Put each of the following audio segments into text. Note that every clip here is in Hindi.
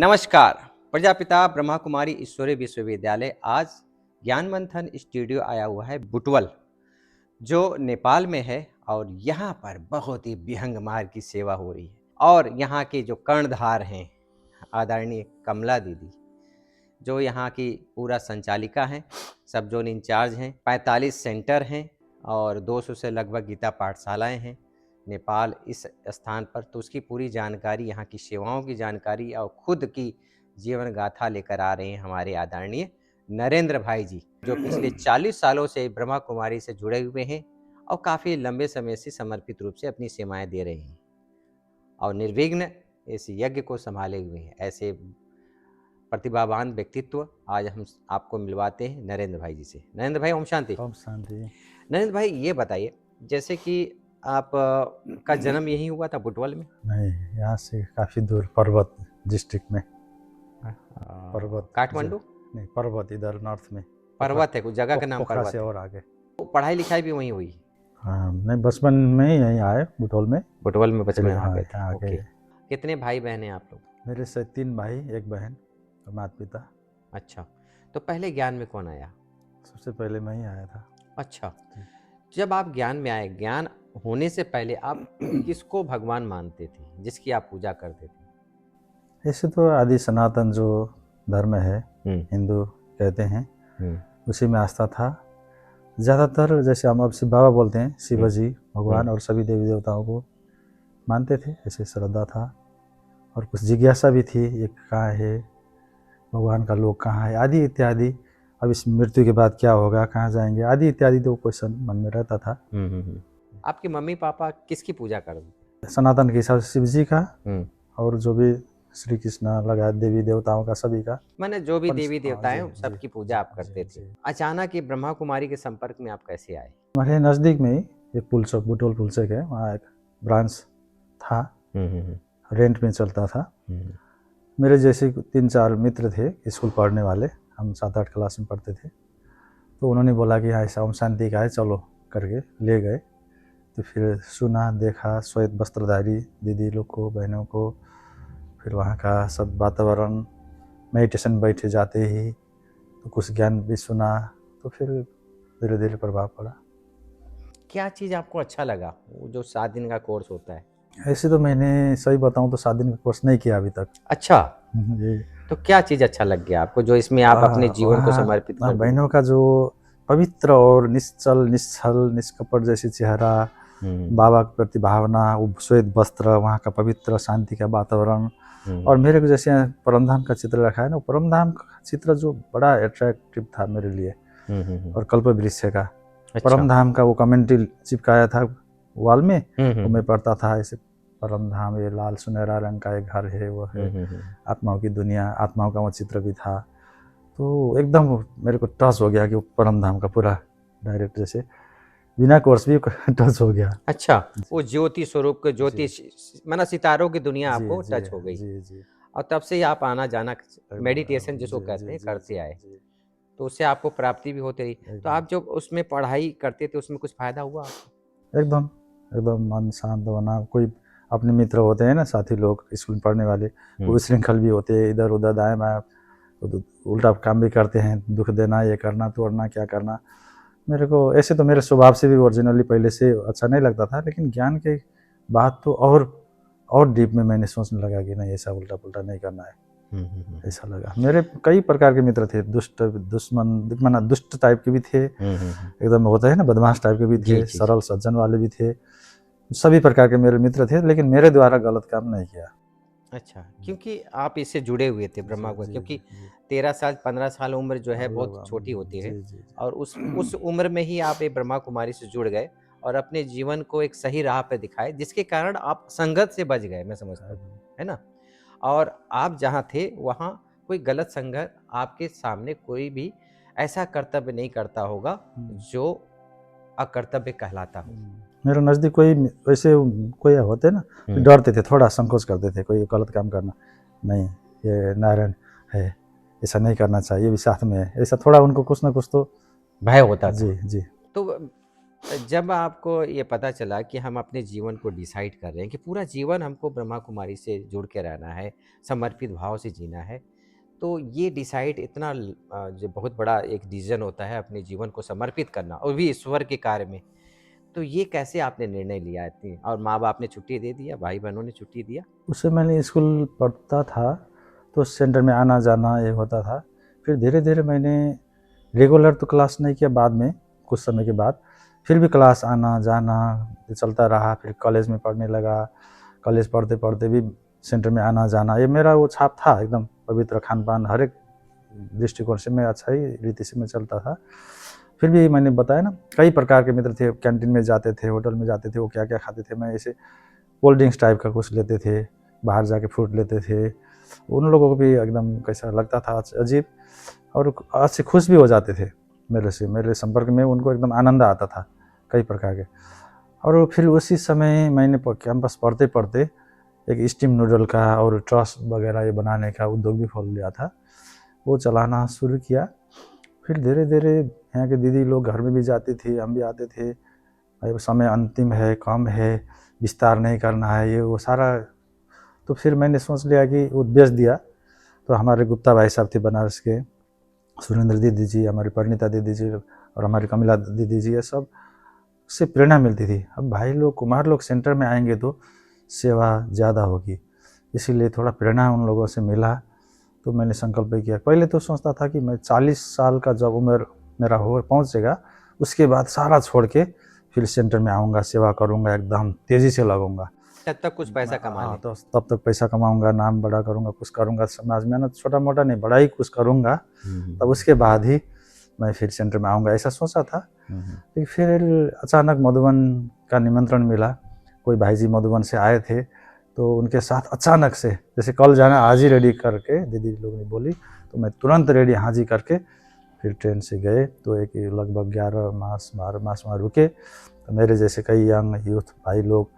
नमस्कार। प्रजापिता ब्रह्मा कुमारी ईश्वरीय विश्वविद्यालय आज ज्ञान मंथन स्टूडियो आया हुआ है बुटवल, जो नेपाल में है। और यहाँ पर बहुत ही विहंग मार्ग की सेवा हो रही है। और यहाँ के जो कर्णधार हैं आदरणीय कमला दीदी, जो यहाँ की पूरा संचालिका हैं, सब जोन इंचार्ज हैं। 45 सेंटर हैं और 200 से लगभग गीता पाठशालाएं हैं नेपाल इस स्थान पर। तो उसकी पूरी जानकारी, यहाँ की सेवाओं की जानकारी और खुद की जीवन गाथा लेकर आ रहे हैं हमारे आदरणीय नरेंद्र भाई जी, जो पिछले 40 सालों से ब्रह्मा कुमारी से जुड़े हुए हैं और काफ़ी लंबे समय से समर्पित रूप से अपनी सेवाएं दे रहे हैं और निर्विघ्न इस यज्ञ को संभाले हुए हैं। ऐसे प्रतिभावान व्यक्तित्व आज हम आपको मिलवाते हैं नरेंद्र भाई जी से। नरेंद्र भाई, ओम शांति। ओम शांति। नरेंद्र भाई, ये बताइए, जैसे कि आप का जन्म यहीं हुआ था बुटवल में? नहीं, यहाँ से काफ़ी दूर पर्वत डिस्ट्रिक्ट में। पर्वत काठमांडू नहीं, पर्वत इधर नॉर्थ में पर्वत है, कुछ जगह का नाम पोखरा पर्वत से है। और आगे। तो पढ़ाई लिखाई भी वहीं हुई? हाँ, नहीं, बचपन में ही यहीं आए बुटवल में। बुटवल में बचपन में आ हाँ, गए थे। यहाँ ओके। आगे। कितने भाई बहन हैं आप लोग? मेरे से 3 भाई 1 बहन और माता पिता। अच्छा, तो पहले ज्ञान में कौन आया? सबसे पहले मैं ही आया था। अच्छा, जब आप ज्ञान में आए, ज्ञान होने से पहले आप किसको भगवान मानते थे, जिसकी आप पूजा करते थे? ऐसे तो आदि सनातन जो धर्म है, हिंदू कहते हैं, उसी में आस्था था ज़्यादातर। जैसे हम अब शिव बाबा बोलते हैं, शिव जी भगवान और सभी देवी देवताओं को मानते थे। ऐसे श्रद्धा था और कुछ जिज्ञासा भी थी, ये कहाँ है भगवान का लोक, कहाँ है, आदि इत्यादि। अब इस मृत्यु के बाद क्या होगा, कहाँ जाएंगे, आदि इत्यादि तो क्वेश्चन मन में रहता था। आपके मम्मी पापा किसकी पूजा करते? सनातन के हिसाब से शिव जी का और जो भी श्री कृष्ण लगा देवी देवताओं का, सभी का। मैंने जो भी देवी देवता हैं सबकी पूजा आप करते थे। अचानक ये ब्रह्मा कुमारी के संपर्क में आप कैसे आए? हमारे नज़दीक में ही एक पुलचक, बुटवल पुलचक है, वहाँ एक ब्रांच था, रेंट में चलता था। मेरे जैसे 3-4 मित्र थे स्कूल पढ़ने वाले, हम 7-8 क्लास में पढ़ते थे। तो उन्होंने बोला कि हाँ, ऐसा ओम शांति का है, चलो करके ले गए। तो फिर सुना, देखा श्वेत वस्त्रधारी दीदी लोग को, बहनों को, फिर वहाँ का सब वातावरण, मेडिटेशन बैठे जाते ही तो कुछ ज्ञान भी सुना। तो फिर धीरे धीरे प्रभाव पड़ा। क्या चीज़ आपको अच्छा लगा? वो जो 7 दिन का कोर्स होता है। ऐसे तो मैंने सही बताऊँ तो 7 दिन का कोर्स नहीं किया अभी तक। अच्छा, जी। तो क्या चीज़ अच्छा लग गया आपको, जो इसमें आप अपने जीवन को समर्पित कर दिए? बहनों का जो पवित्र और निश्चल, निश्चल, निष्कपट जैसी चेहरा, बाबा के प्रति भावना, वो श्वेत वस्त्र, वहाँ का पवित्र शांति का वातावरण। और मेरे को जैसे परमधाम का चित्र रखा है ना, परमधाम का चित्र जो बड़ा अट्रैक्टिव था मेरे लिए। और कल्पवृक्ष का परमधाम का वो कमेंट्री चिपकाया था वॉल में, वो मैं पढ़ता था ऐसे, परमधाम ये लाल सुनहरा रंग का एक घर है, वो है आत्माओं की दुनिया, आत्माओं का वो चित्र भी था। तो एकदम मेरे को टच हो गया कि वो परमधाम का पूरा डायरेक्ट, जैसे बिना कोर्स भी टच हो गया। अच्छा, वो ज्योति स्वरूप के ज्योति माना सितारों की दुनिया आपको टच हो गई। जी। और तब से आप आना जाना मेडिटेशन जिसको कहते हैं करते आए, तो उससे आपको प्राप्ति भी होती रही। तो आप जब उसमें पढ़ाई करते थे उसमें कुछ फायदा हुआ आपको? एकदम मन शांत होना। कोई अपने मित्र होते हैं ना, साथी लोग स्कूल में पढ़ने वाले, वो श्रृंखल भी होते हैं, इधर उधर दाएं बाएं उल्टा काम भी करते हैं, दुख देना, ये करना, तोड़ना, क्या करना। मेरे को ऐसे तो मेरे स्वभाव से भी ओरिजिनली पहले से अच्छा नहीं लगता था, लेकिन ज्ञान के बाद तो और डीप में मैंने सोचने लगा कि नहीं, ऐसा उल्टा पुल्टा नहीं करना है। ऐसा लगा। मेरे कई प्रकार के मित्र थे, दुष्ट टाइप के भी थे, एकदम होता है ना बदमाश टाइप के भी थे, सरल सज्जन वाले भी थे, सभी प्रकार के मेरे मित्र थे, लेकिन मेरे द्वारा गलत काम नहीं किया। अच्छा, क्योंकि आप इससे जुड़े हुए थे ब्रह्मा को, क्योंकि 13 साल 15 साल उम्र जो है बहुत छोटी होती है। और उस उम्र में ही आप एक ब्रह्मा कुमारी से जुड़ गए और अपने जीवन को एक सही राह पे दिखाए, जिसके कारण आप संगत से बच गए, मैं समझता हूँ, है ना। और आप जहाँ थे वहाँ कोई गलत संगत आपके सामने कोई भी ऐसा कर्तव्य नहीं करता होगा जो अकर्तव्य कहलाता हो। मेरे नज़दीक कोई वैसे कोई होते ना, डरते थे, थोड़ा संकोच करते थे कोई गलत काम करना। नहीं, ये नारायण है, ऐसा नहीं करना चाहिए, भी साथ में है, ऐसा थोड़ा उनको कुछ ना कुछ तो भय होता था। जी। तो जब आपको ये पता चला कि हम अपने जीवन को डिसाइड कर रहे हैं कि पूरा जीवन हमको ब्रह्मा कुमारी से जुड़ के रहना है, समर्पित भाव से जीना है, तो ये डिसाइड इतना जो बहुत बड़ा एक डिसीजन होता है अपने जीवन को समर्पित करना और भी ईश्वर के कार्य में। तो ये कैसे आपने निर्णय लिया इतनी, और माँ-बाप ने छुट्टी दे दिया, भाई-बहनों ने छुट्टी दिया? उससे मैंने स्कूल पढ़ता था तो सेंटर में आना-जाना ये होता था। फिर धीरे-धीरे मैंने रेगुलर तो क्लास नहीं किया बाद में, कुछ समय के बाद। फिर भी क्लास आना-जाना ये चलता रहा। फिर कॉलेज में पढ़ने लगा। कॉलेज पढ़ते-पढ़ते भी सेंटर में आना-जाना ये मेरा वो छाप था एकदम पवित्र खान-पान हर एक दृष्टिकोण से मैं अच्छा ही रीति से मैं चलता था। फिर भी मैंने बताया ना कई प्रकार के मित्र थे, कैंटीन में जाते थे, होटल में जाते थे, वो क्या-क्या खाते थे। मैं ऐसे कोल्ड ड्रिंक्स टाइप का कुछ लेते थे, बाहर जाके फ्रूट लेते थे। उन लोगों को भी एकदम कैसा लगता था अजीब और अच्छे खुश भी हो जाते थे मेरे से, मेरे संपर्क में उनको एकदम आनंद आता था कई प्रकार के। और फिर उसी समय मैंने कैंपस पढ़ते-पढ़ते एक स्टीम नूडल का और ट्रस्ट वगैरह ये बनाने का उद्योग भी खोल लिया था। वो चलाना शुरू किया। फिर धीरे-धीरे यहाँ के दीदी लोग घर में भी जाती थी, हम भी आते थे। भाई समय अंतिम है, कम है, विस्तार नहीं करना है ये वो सारा। तो फिर मैंने सोच लिया कि वो बेच दिया। तो हमारे गुप्ता भाई साहब थे बनारस के, सुरेंद्र दीदी जी, हमारी परिणीता दीदी जी और हमारी कमला दीदी जी, ये सब से प्रेरणा मिलती थी। अब भाई लोग कुमार लोग सेंटर में आएंगे तो सेवा ज़्यादा होगी, इसीलिए थोड़ा प्रेरणा उन लोगों से मिला। तो मैंने संकल्प किया। पहले तो सोचता था कि मैं 40 साल का जब उम्र मेरा हो पहुँचेगा उसके बाद सारा छोड़ के फिर सेंटर में आऊँगा, सेवा करूँगा, एकदम तेज़ी से लगूँगा। तब तक कुछ पैसा कमा हाँ, लें। तो तब तक पैसा कमाऊँगा, नाम बड़ा करूँगा, कुछ करूँगा समाज में ना, छोटा-मोटा नहीं बड़ा ही कुछ करूँगा। तब उसके बाद ही मैं फिर सेंटर में आऊँगा, ऐसा सोचा था। लेकिन फिर अचानक मधुबन का निमंत्रण मिला। कोई भाई जी मधुबन से आए थे, तो उनके साथ अचानक से जैसे कल जाना आज ही रेडी करके दीदी लोग ने बोली, तो मैं तुरंत रेडी हाँ जी करके फिर ट्रेन से गए। तो एक लगभग 11 मास 12 मास वहाँ रुके। तो मेरे जैसे कई यंग यूथ भाई लोग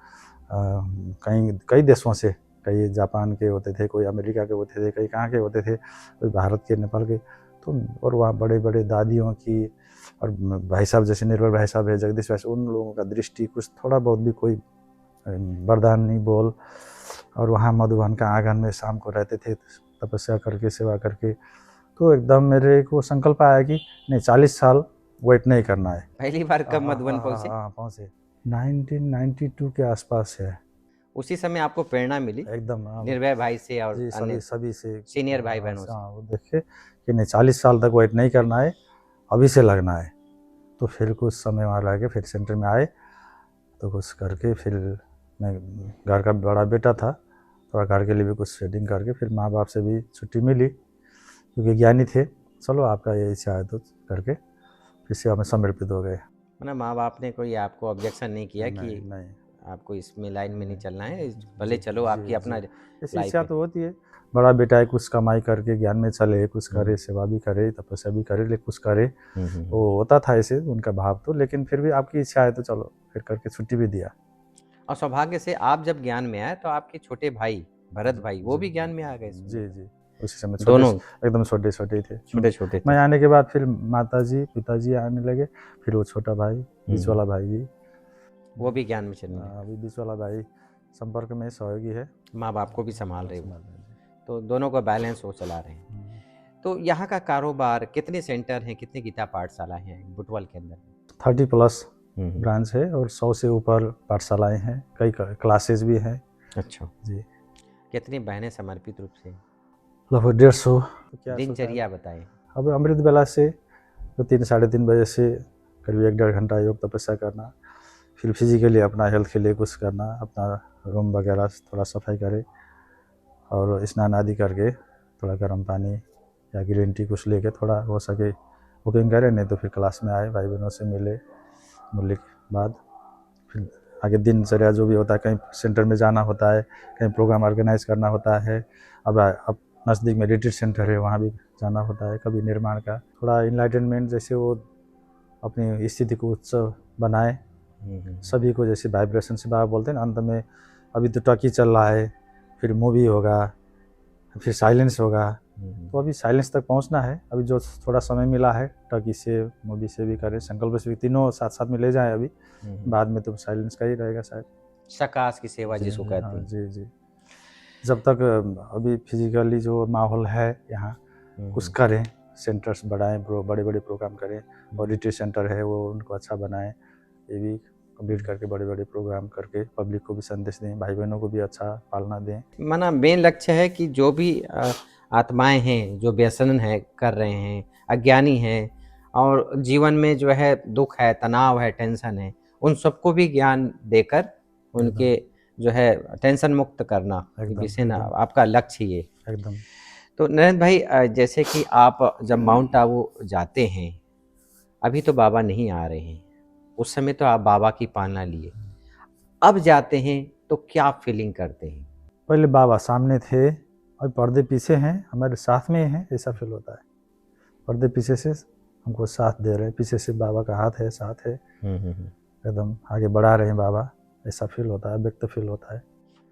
कई देशों से, कई जापान के होते थे, कोई अमेरिका के होते थे, कई कहाँ के होते थे, कोई भारत के, नेपाल के। तो और वहाँ बड़े-बड़े दादियों की और भाई साहब जैसे निर्मल भाई साहब है, जगदीश भाई साहब, उन लोगों का दृष्टि कुछ थोड़ा बहुत भी कोई वरदानी बोल। और वहाँ मधुबन का आंगन में शाम को रहते थे तपस्या करके, सेवा करके। तो एकदम मेरे को संकल्प आया कि नहीं 40 साल वेट नहीं करना है। पहली बार कब मधुबन पहुँचे? पहुँचे 1992 के आसपास है। उसी समय आपको प्रेरणा मिली एकदम निर्भय भाई से और जी, अन्य सभी से सीनियर भाई बहनों से। हाँ, वो देखे कि नहीं 40 साल तक वेट नहीं करना है, अभी से लगना है। तो फिर कुछ समय वहाँ रह के फिर सेंटर में आए। तो कुछ करके फिर मैं घर का बड़ा बेटा था, थोड़ा घर के लिए भी कुछ सेटिंग करके फिर माँ बाप से भी छुट्टी मिली क्योंकि ज्ञानी थे। चलो आपका ये इच्छा है तो करके फिर सेवा में समर्पित हो गए। मतलब माँ बाप ने कोई आपको ऑब्जेक्शन नहीं किया कि नहीं आपको इसमें लाइन में नहीं चलना है, भले चलो आपकी अपना ऐसी लाइफ इच्छा है। तो होती है, बड़ा बेटा है कुछ कमाई करके ज्ञान में चले, कुछ करे, सेवा भी करे, तपस्या भी करे, लेकिन कुछ करे। वो होता था ऐसे उनका भाव तो, लेकिन फिर भी आपकी इच्छा है तो चलो फिर करके छुट्टी भी दिया। और सौभाग्य से आप जब ज्ञान में आए तो आपके छोटे भाई भरत भाई वो भी ज्ञान में आ गए इसमें। जी उसी समय दोनों एकदम छोटे ही थे। छोटे थे। मैं आने के बाद फिर माताजी पिताजी आने लगे, फिर वो छोटा भाई बीच वाला भाई भी, वो भी ज्ञान में चलने लगे। अभी बीच वाला भाई संपर्क में सहयोगी है, माँ बाप को भी संभाल रहे हो, तो दोनों को बैलेंस वो चला रहे हैं। तो यहाँ का कारोबार, कितने सेंटर हैं, कितने गीता पाठशाला हैं बुटवल के अंदर? 30+ ब्रांच है और 100 से ऊपर पाठशालाएं हैं, कई क्लासेस भी हैं। अच्छा जी, कितनी बहनें समर्पित रूप से? लगभग 150। दिनचर्या बताएं। अब अमृत बेला से तो 3 साढ़े 3 बजे से करीब 1-1.5 घंटा योग तपस्या करना, फिर फिजिकली अपना हेल्थ के लिए कुछ करना, अपना रूम वगैरह थोड़ा सफाई करे और स्नान आदि करके थोड़ा गर्म पानी या ग्रीन टी कुछ लेके थोड़ा हो सके वॉकिंग करें, नहीं तो फिर क्लास में आए, भाई बहनों से मिलने के बाद फिर आगे दिनचर्या जो भी होता है, कहीं सेंटर में जाना होता है, कहीं प्रोग्राम ऑर्गेनाइज करना होता है। अब नज़दीक में रिट्रीट सेंटर है, वहाँ भी जाना होता है, कभी निर्माण का थोड़ा इनलाइटनमेंट, जैसे वो अपनी स्थिति को उच्च बनाए सभी को, जैसे वाइब्रेशन से बाबा बोलते हैं ना, अंत में अभी तो टॉकी चल रहा है, फिर मूवी होगा, फिर साइलेंस होगा, तो अभी साइलेंस तक पहुंचना है। अभी जो थोड़ा समय मिला है, टर्की से, मूवी से भी करें, संकल्प से भी, तीनों साथ साथ में ले जाएं अभी। बाद में तो साइलेंस का ही रहेगा शायद। सकाश की सेवा जिसको कहते हाँ हैं। जी जी। जब तक अभी फिजिकली जो माहौल है यहाँ कुछ करें, सेंटर्स बढ़ाएं, बड़े बड़े प्रोग्राम करें, और रिट्रीट सेंटर है वो उनको अच्छा बनाएं, ये भी कंप्लीट करके बड़े बड़े प्रोग्राम करके पब्लिक को भी संदेश दें, भाई बहनों को भी अच्छा पालना दें। माना मेन लक्ष्य है कि जो भी आत्माएं हैं जो व्यसन है कर रहे हैं, अज्ञानी हैं, और जीवन में जो है दुख है, तनाव है, टेंशन है, उन सबको भी ज्ञान देकर उनके जो है टेंशन मुक्त करना, विषय ना आपका लक्ष्य ये एकदम। तो नरेंद्र भाई, जैसे कि आप जब माउंट आबू जाते हैं, अभी तो बाबा नहीं आ रहे हैं, उस समय तो आप बाबा की पालना लिए, अब जाते हैं तो क्या फीलिंग करते हैं? पहले बाबा सामने थे, और पर्दे पीछे हैं, हमारे साथ में हैं, ऐसा फील होता है। पर्दे पीछे से हमको साथ दे रहे हैं, पीछे से बाबा का हाथ है, साथ है, एकदम आगे बढ़ा रहे हैं बाबा, ऐसा फील होता है, व्यक्त फील होता है।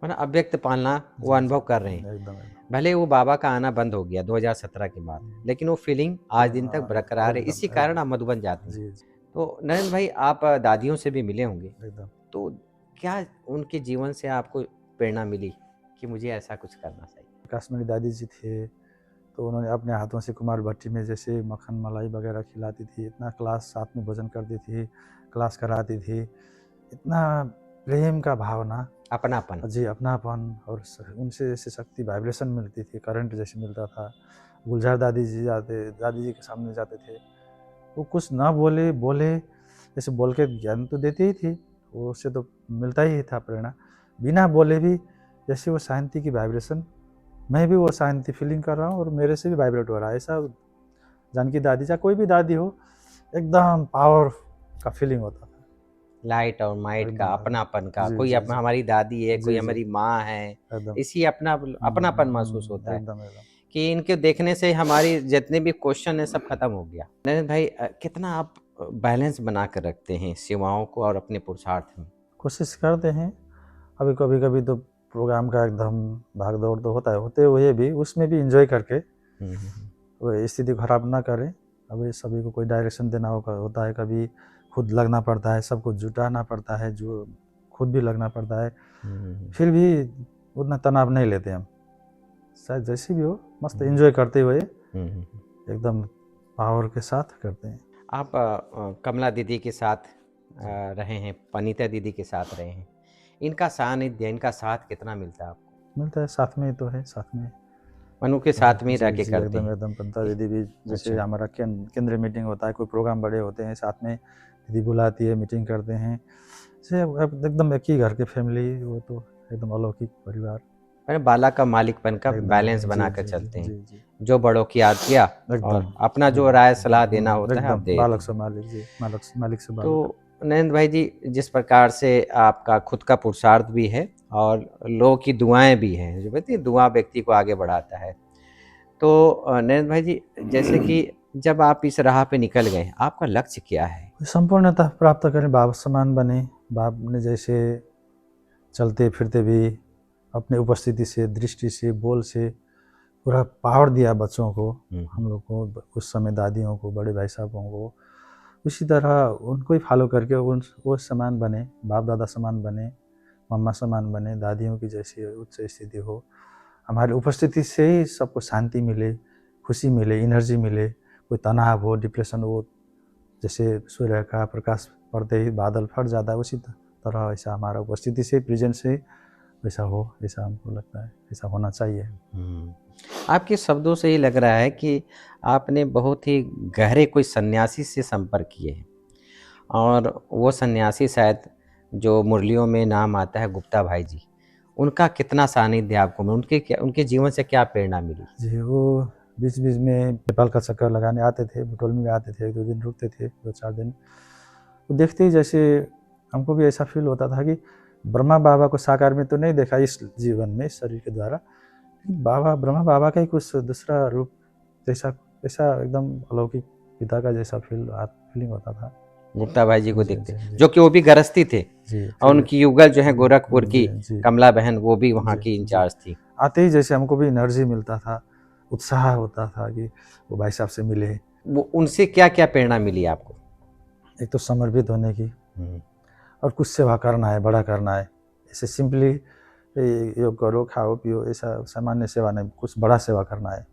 मतलब अव्यक्त पालना वो अनुभव कर रहे हैं। एकदम। भले वो बाबा का आना बंद हो गया 2017 के बाद, लेकिन वो फीलिंग आज दिन तक बरकरार है, इसी कारण आप मधुबन जाते हैं। तो नरेंद्र भाई, आप दादियों से भी मिले होंगे, तो क्या उनके जीवन से आपको प्रेरणा मिली कि मुझे ऐसा कुछ करना चाहिए? काश्मीरी दादी जी थे, तो उन्होंने अपने हाथों से कुमार भट्टी में जैसे मक्खन मलाई वगैरह खिलाती थी, इतना क्लास साथ में भोजन करती थी, क्लास कराती थी, इतना प्रेम का भावना, अपनापन जी, अपनापन, और उनसे जैसे शक्ति वाइब्रेशन मिलती थी, करंट जैसे मिलता था। गुलजार दादी जी के सामने जाते थे, वो कुछ ना बोले जैसे बोल के ज्ञान तो देती ही थी, वो उससे तो मिलता ही था प्रेरणा, बिना बोले भी जैसे वो शांति की वाइब्रेशन, मैं भी वो शांति फीलिंग कर रहा हूँ और मेरे से भी वाइब्रेट हो रहा है, ऐसा जानकी दादी, चाहे कोई भी दादी हो, एकदम पावर का फीलिंग होता था, लाइट और माइट का, अपनापन का। जी, कोई जी, अपना हमारी दादी है, कोई हमारी माँ है, इसी अपनापन महसूस होता है कि इनके देखने से हमारी जितने भी क्वेश्चन है सब खत्म हो गया। नरेंद्र भाई, कितना आप बैलेंस बना कर रखते हैं सेवाओं को और अपने पुरुषार्थ में? कोशिश करते हैं। अभी कभी तो प्रोग्राम का एकदम भाग दौड़ तो होता है, होते हुए भी उसमें भी एंजॉय करके वो स्थिति खराब ना करें। अभी सभी को कोई डायरेक्शन देना होता है, कभी खुद लगना पड़ता है, सबको जुटाना पड़ता है, जो खुद भी लगना पड़ता है, फिर भी उतना तनाव नहीं लेते हम, शायद जैसी भी हो, मस्त एंजॉय करते हुए एकदम पावर के साथ करते हैं। आप कमला दीदी के साथ रहे हैं, पनीता दीदी के साथ रहे हैं, इनका सानिध्य, इनका साथ कितना मिलता है आपको? मिलता है, साथ में ही तो है, साथ में मनु के साथ में रह के करते हैं। एकदम पनीता दीदी भी जैसे हमारा केंद्रीय मीटिंग होता है, कोई प्रोग्राम बड़े होते हैं, साथ में दीदी बुलाती है, मीटिंग करते हैं, एकदम एक ही घर के फैमिली, वो तो एकदम अलौकिक परिवार। बाला का मालिकपन का बैलेंस बनाकर चलते हैं, जो बड़ों की याद किया और अपना जो राय सलाह देना होता है आप दे। बालक से मालिक जी, मालिक से बालक। तो नरेंद्र भाई जी, जिस प्रकार से आपका खुद का पुरुषार्थ भी है और लोगों की दुआएं भी हैं, जो कहते हैं दुआ व्यक्ति को आगे बढ़ाता है, तो नरेंद्र भाई जी, जैसे कि जब आप इस राह पे निकल गए, आपका लक्ष्य क्या है? संपूर्णता प्राप्त करें, बाप समान बने, बाप ने जैसे चलते फिरते भी अपने उपस्थिति से, दृष्टि से, बोल से पूरा पावर दिया बच्चों को, हम लोग को, उस समय दादियों को, बड़े भाई साहबों को, उसी तरह उनको ही फॉलो करके वो समान बने, बाप दादा समान बने, मम्मा समान बने, दादियों की जैसी उच्च स्थिति हो, हमारी उपस्थिति से ही सबको शांति मिले, खुशी मिले, एनर्जी मिले, कोई तनाव हो, डिप्रेशन हो, जैसे सूर्य का प्रकाश पड़ते ही बादल फट जाता है, उसी तरह ऐसा हमारा उपस्थिति से, प्रेजेंट से वैसा हो, ऐसा हमको लगता है, ऐसा होना चाहिए। आपके शब्दों से ही लग रहा है कि आपने बहुत ही गहरे कोई सन्यासी से संपर्क किए हैं, और वो सन्यासी शायद जो मुरलियों में नाम आता है गुप्ता भाई जी, उनका कितना सानिध्य आपको मिला, उनके जीवन से क्या प्रेरणा मिली? जी, वो बीच बीच में नेपाल का चक्कर लगाने आते थे, बुटोल में आते थे, 1-2 दिन रुकते थे, 2-4 दिन, तो देखते ही जैसे हमको भी ऐसा फील होता था कि ब्रह्मा बाबा को साकार में तो नहीं देखा इस जीवन में, इस शरीर के द्वारा, ब्रह्मा बाबा का ही कुछ दूसरा रूप जैसा, ऐसा एकदम अलौकिक पिता का जैसा फीलिंग होता था गुप्ता भाई जी को देखते, जो कि वो भी गृहस्थी थे, और उनकी युगल जो है गोरखपुर की कमला बहन, वो भी वहाँ की इंचार्ज थी। आते ही जैसे हमको भी एनर्जी मिलता था, उत्साह होता था कि वो भाई साहब से मिले। वो उनसे क्या क्या प्रेरणा मिली आपको? एक तो समर्पित होने की, और कुछ सेवा करना है, बड़ा करना है। ऐसे सिंपली योग करो, खाओ पियो, ऐसा सामान्य सेवा नहीं, कुछ बड़ा सेवा करना है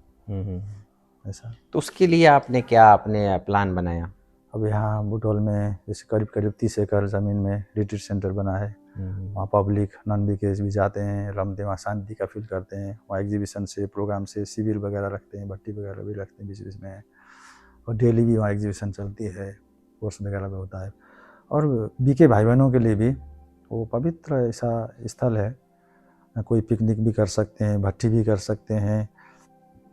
ऐसा। तो उसके लिए आपने क्या अपने प्लान बनाया? अब यहाँ बुटवल में जैसे करीब करीब 30 एकड़ ज़मीन में रिट्रीट सेंटर बना है। वहाँ पब्लिक नॉन बीकेज भी जाते हैं, रमते, वहाँ शांति का फील करते हैं। वहाँ एग्जीबिशन से, प्रोग्राम से, शिविर वगैरह रखते हैं, भट्टी वगैरह भी रखते हैं बीच बीच में, और डेली भी वहाँ एग्जीबिशन चलती है, कोर्स वगैरह भी होता है। और बीके भाई बहनों के लिए भी वो पवित्र ऐसा स्थल है, कोई पिकनिक भी कर सकते हैं, भट्टी भी कर सकते हैं,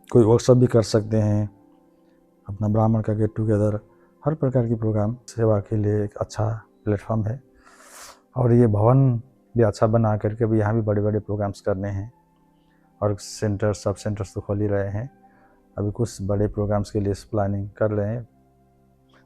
कोई वर्कशॉप भी कर सकते हैं, अपना ब्राह्मण का गेट टुगेदर, हर प्रकार की प्रोग्राम सेवा के लिए एक अच्छा प्लेटफॉर्म है। और ये भवन भी अच्छा बना करके भी यहाँ भी बड़े बड़े प्रोग्राम्स करने हैं, और सेंटर सब सेंटर्स तो खोल ही रहे हैं। अभी कुछ बड़े प्रोग्राम्स के लिए प्लानिंग कर रहे हैं।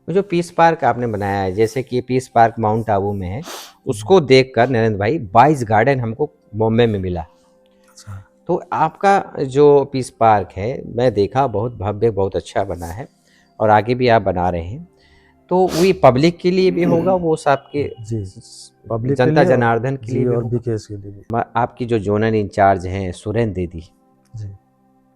जो पीस पार्क आपने बनाया है, जैसे कि पीस पार्क माउंट आबू में है, उसको देखकर नरेंद्र भाई 22 गार्डन हमको बॉम्बे में मिला। अच्छा। तो आपका जो पीस पार्क है, मैं देखा बहुत भव्य, बहुत अच्छा बना है, और आगे भी आप बना रहे हैं। तो वही पब्लिक के लिए भी होगा, वो सबके जी, पब्लिक के जनता लिए, जनार्दन के लिए जी, भी और होगा? बीकेएस के लिए भी। आपकी जो जोनल इंचार्ज हैं सुरेंद्र दीदी, जी,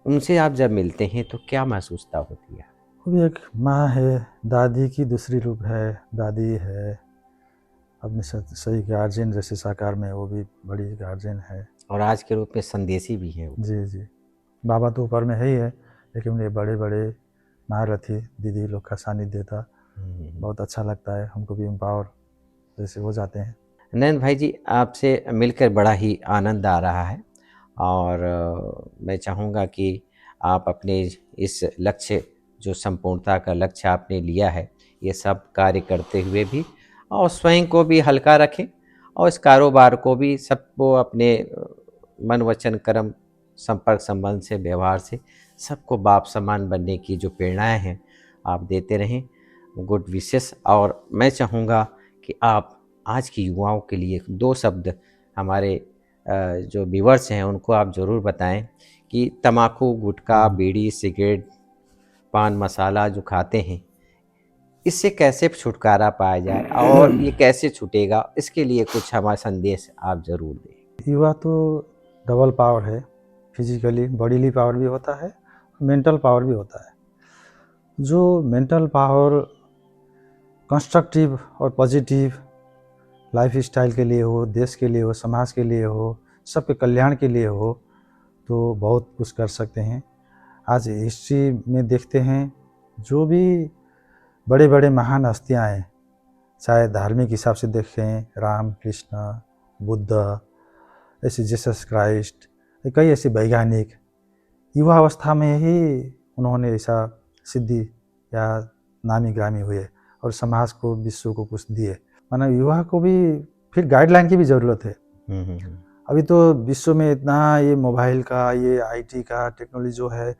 उनसे आप जब मिलते हैं तो क्या महसूसता होती है? वो भी एक माँ है, दादी की दूसरी रूप है, दादी है, अपने सही गार्जियन जैसे साकार में वो भी बड़ी गार्जियन है, और आज के रूप में संदेशी भी हैं वो। जी जी। बाबा तो ऊपर में है ही है, लेकिन ये बड़े बड़े महारथी दीदी लोग का सानिध्य था, बहुत अच्छा लगता है, हमको भी एम्पावर जैसे हो जाते हैं। नयन भाई जी, आपसे मिलकर बड़ा ही आनंद आ रहा है, और मैं चाहूँगा कि आप अपने इस लक्ष्य, जो संपूर्णता का लक्ष्य आपने लिया है, ये सब कार्य करते हुए भी, और स्वयं को भी हल्का रखें, और इस कारोबार को भी सबको अपने मन वचन कर्म संपर्क संबंध से, व्यवहार से सबको बाप समान बनने की जो प्रेरणाएं हैं आप देते रहें। Good wishes. और मैं चाहूँगा कि आप आज की युवाओं के लिए 2 शब्द हमारे जो व्यूअर्स हैं उनको आप ज़रूर बताएं कि तम्बाकू, गुटखा, बीड़ी, सिगरेट, पान मसाला जो खाते हैं, इससे कैसे छुटकारा पाया जाए और ये कैसे छूटेगा, इसके लिए कुछ हमारा संदेश आप ज़रूर दें। युवा तो डबल पावर है, फिजिकली बॉडीली पावर भी होता है, मेंटल पावर भी होता है। जो मेंटल पावर कंस्ट्रक्टिव और पॉजिटिव लाइफ स्टाइल के लिए हो, देश के लिए हो, समाज के लिए हो, सबके कल्याण के लिए हो, तो बहुत कुछ कर सकते हैं। आज हिस्ट्री में देखते हैं, जो भी बड़े बड़े महान हस्तियाँ हैं, चाहे धार्मिक हिसाब से देखें, राम, कृष्ण, बुद्ध, ऐसे जीसस क्राइस्ट, कई ऐसे वैज्ञानिक युवा अवस्था में ही उन्होंने ऐसा सिद्धि या नामी ग्रामी हुए, और समाज को, विश्व को कुछ दिए। माना युवा को भी फिर गाइडलाइन की भी ज़रूरत है। अभी तो विश्व में इतना ये मोबाइल का, ये आईटी का टेक्नोलॉजी जो है,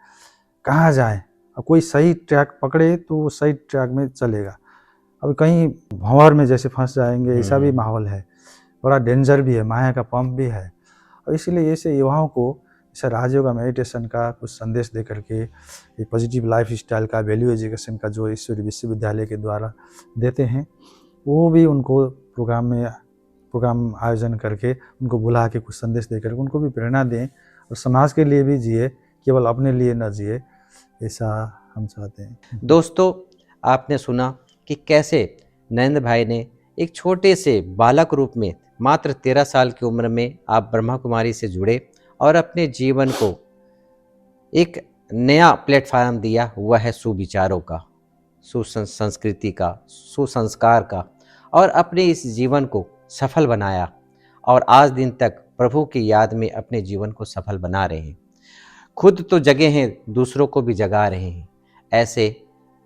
कहाँ जाए, अब कोई सही ट्रैक पकड़े तो वो सही ट्रैक में चलेगा। अब कहीं भंवर में जैसे फंस जाएंगे, ऐसा भी माहौल है, बड़ा डेंजर भी है, माया का पंप भी है। और इसीलिए ऐसे युवाओं को ऐसा राजयोग मेडिटेशन का कुछ संदेश दे करके, ये पॉजिटिव लाइफ स्टाइल का, वैल्यू एजुकेशन का जो ईश्वरी विश्वविद्यालय के द्वारा देते हैं, वो भी उनको प्रोग्राम आयोजन करके उनको बुला के कुछ संदेश दे करके उनको भी प्रेरणा दें, और समाज के लिए भी जिए, केवल अपने लिए न जिए, ऐसा हम चाहते हैं। दोस्तों, आपने सुना कि कैसे नरेंद्र भाई ने एक छोटे से बालक रूप में मात्र 13 साल की उम्र में आप ब्रह्मा कुमारी से जुड़े और अपने जीवन को एक नया प्लेटफार्म दिया हुआ है सुविचारों का, सुसंस्कृति का, सुसंस्कार का, और अपने इस जीवन को सफल बनाया, और आज दिन तक प्रभु की याद में अपने जीवन को सफल बना रहे हैं। खुद तो जगे हैं, दूसरों को भी जगा रहे हैं। ऐसे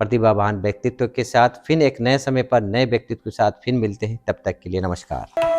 प्रतिभावान व्यक्तित्व के साथ फिर एक नए समय पर नए व्यक्तित्व के साथ फिर मिलते हैं। तब तक के लिए नमस्कार।